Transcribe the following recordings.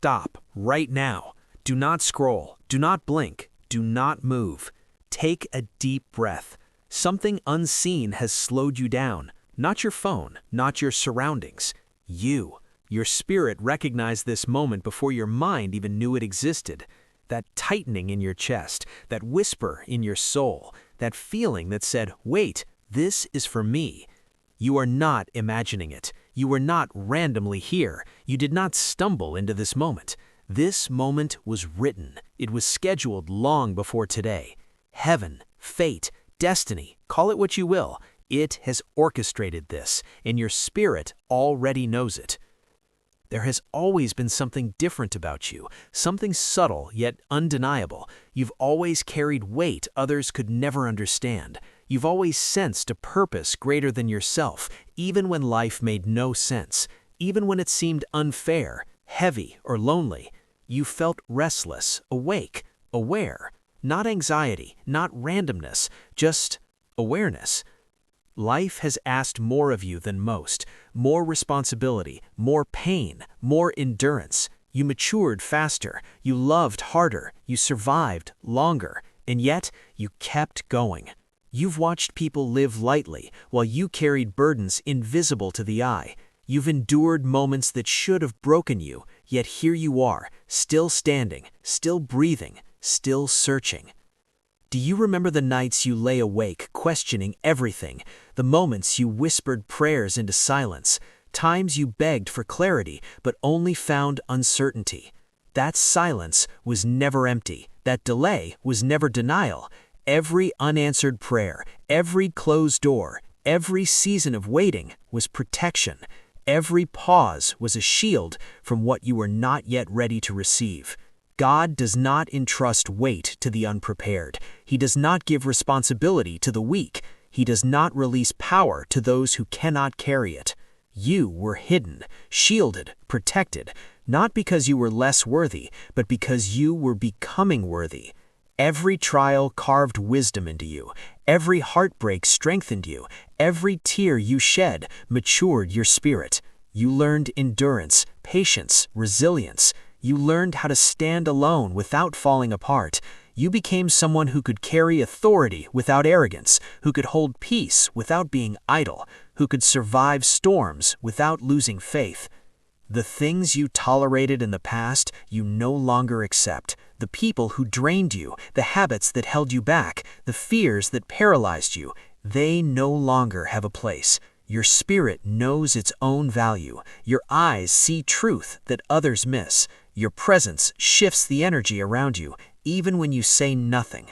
stop right now. Do not scroll. Do not blink. Do not move. Take a deep breath. Something unseen has slowed you down. Not your phone, not your surroundings. You. Your spirit recognized this moment before your mind even knew it existed. That tightening in your chest, that whisper in your soul, that feeling that said, wait, this is for me. You are not imagining it. You were not randomly here. You did not stumble into this moment. This moment was written. It was scheduled long before today. Heaven, fate, destiny, call it what you will. It has orchestrated this, and your spirit already knows it. There has always been something different about you, something subtle yet undeniable. You've always carried weight others could never understand. You've always sensed a purpose greater than yourself, even when life made no sense, even when it seemed unfair, heavy, or lonely. You felt restless, awake, aware. Not anxiety, not randomness, just awareness. Life has asked more of you than most, more responsibility, more pain, more endurance. You matured faster, you loved harder, you survived longer, and yet you kept going. You've watched people live lightly while you carried burdens invisible to the eye. You've endured moments that should have broken you, yet here you are, still standing, still breathing, still searching. Do you remember the nights you lay awake, questioning everything, the moments you whispered prayers into silence, times you begged for clarity but only found uncertainty? That silence was never empty. That delay was never denial. Every unanswered prayer, every closed door, every season of waiting was protection. Every pause was a shield from what you were not yet ready to receive. God does not entrust weight to the unprepared. He does not give responsibility to the weak. He does not release power to those who cannot carry it. You were hidden, shielded, protected, not because you were less worthy, but because you were becoming worthy. Every trial carved wisdom into you. Every heartbreak strengthened you. Every tear you shed matured your spirit. You learned endurance, patience, resilience. You learned how to stand alone without falling apart. You became someone who could carry authority without arrogance, who could hold peace without being idle, who could survive storms without losing faith. The things you tolerated in the past, you no longer accept. The people who drained you, the habits that held you back, the fears that paralyzed you, they no longer have a place. Your spirit knows its own value. Your eyes see truth that others miss. Your presence shifts the energy around you, even when you say nothing.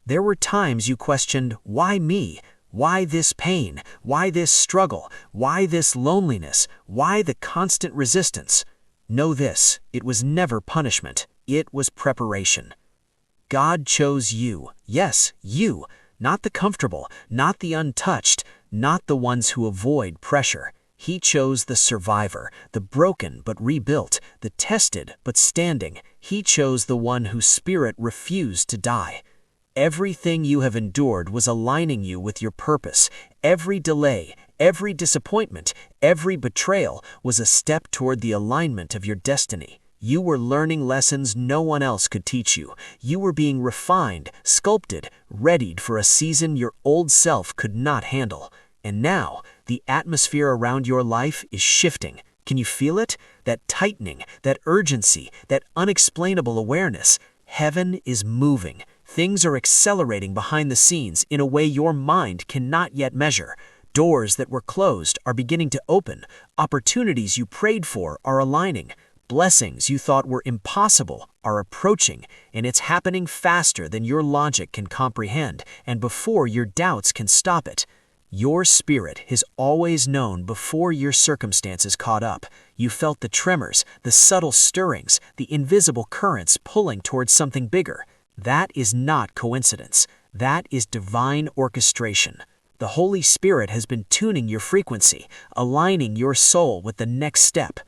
There were times you questioned, why me? Why this pain? Why this struggle? Why this loneliness? Why the constant resistance? Know this, it was never punishment. It was preparation. God chose you. Yes, you. Not the comfortable, not the untouched, not the ones who avoid pressure. He chose the survivor, the broken but rebuilt, the tested but standing. He chose the one whose spirit refused to die. Everything you have endured was aligning you with your purpose. Every delay, every disappointment, every betrayal was a step toward the alignment of your destiny. You were learning lessons no one else could teach you. You were being refined, sculpted, readied for a season your old self could not handle. And now, the atmosphere around your life is shifting. Can you feel it? That tightening, that urgency, that unexplainable awareness. Heaven is moving. Things are accelerating behind the scenes in a way your mind cannot yet measure. Doors that were closed are beginning to open. Opportunities you prayed for are aligning. Blessings you thought were impossible are approaching, and it's happening faster than your logic can comprehend and before your doubts can stop it. Your spirit has always known before your circumstances caught up. You felt the tremors, the subtle stirrings, the invisible currents pulling towards something bigger. That is not coincidence. That is divine orchestration. The Holy Spirit has been tuning your frequency, aligning your soul with the next step.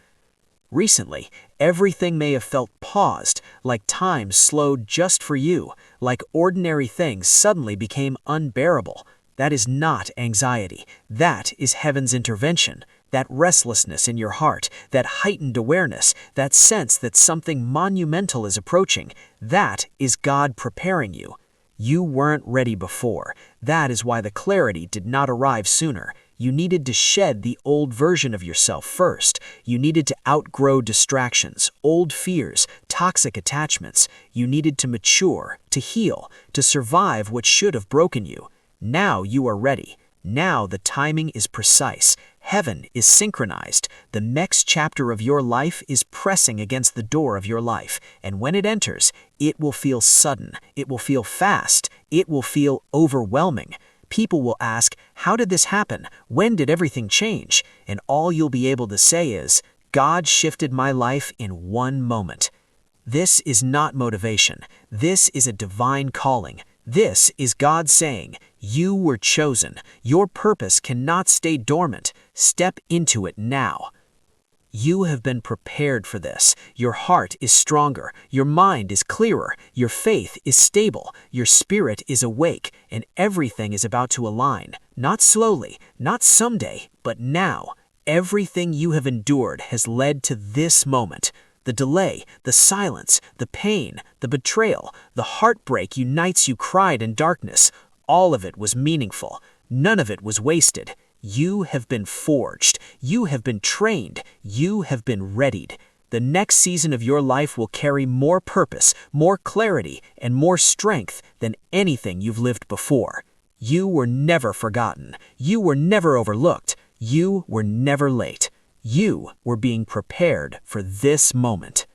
Recently, everything may have felt paused, like time slowed just for you, like ordinary things suddenly became unbearable. That is not anxiety. That is heaven's intervention. that restlessness in your heart, that heightened awareness, that sense that something monumental is approaching, that is God preparing you. You weren't ready before. That is why the clarity did not arrive sooner. You needed to shed the old version of yourself first. You needed to outgrow distractions, old fears, toxic attachments. You needed to mature, to heal, to survive what should have broken you. Now you are ready. Now the timing is precise. Heaven is synchronized. The next chapter of your life is pressing against the door of your life. And when it enters, it will feel sudden. It will feel fast. It will feel overwhelming. People will ask, how did this happen? When did everything change? And all you'll be able to say is, God shifted my life in one moment. This is not motivation. This is a divine calling. This is God saying, you were chosen. Your purpose cannot stay dormant. Step into it now. You have been prepared for this. Your heart is stronger. Your mind is clearer. Your faith is stable. Your spirit is awake. And everything is about to align. Not slowly, not someday, but now. Everything you have endured has led to this moment. The delay, the silence, the pain, the betrayal, the heartbreak you nights you cried in darkness, all of it was meaningful. None of it was wasted. You have been forged. You have been trained. You have been readied. The next season of your life will carry more purpose, more clarity, and more strength than anything you've lived before. You were never forgotten. You were never overlooked. You were never late. You were being prepared for this moment.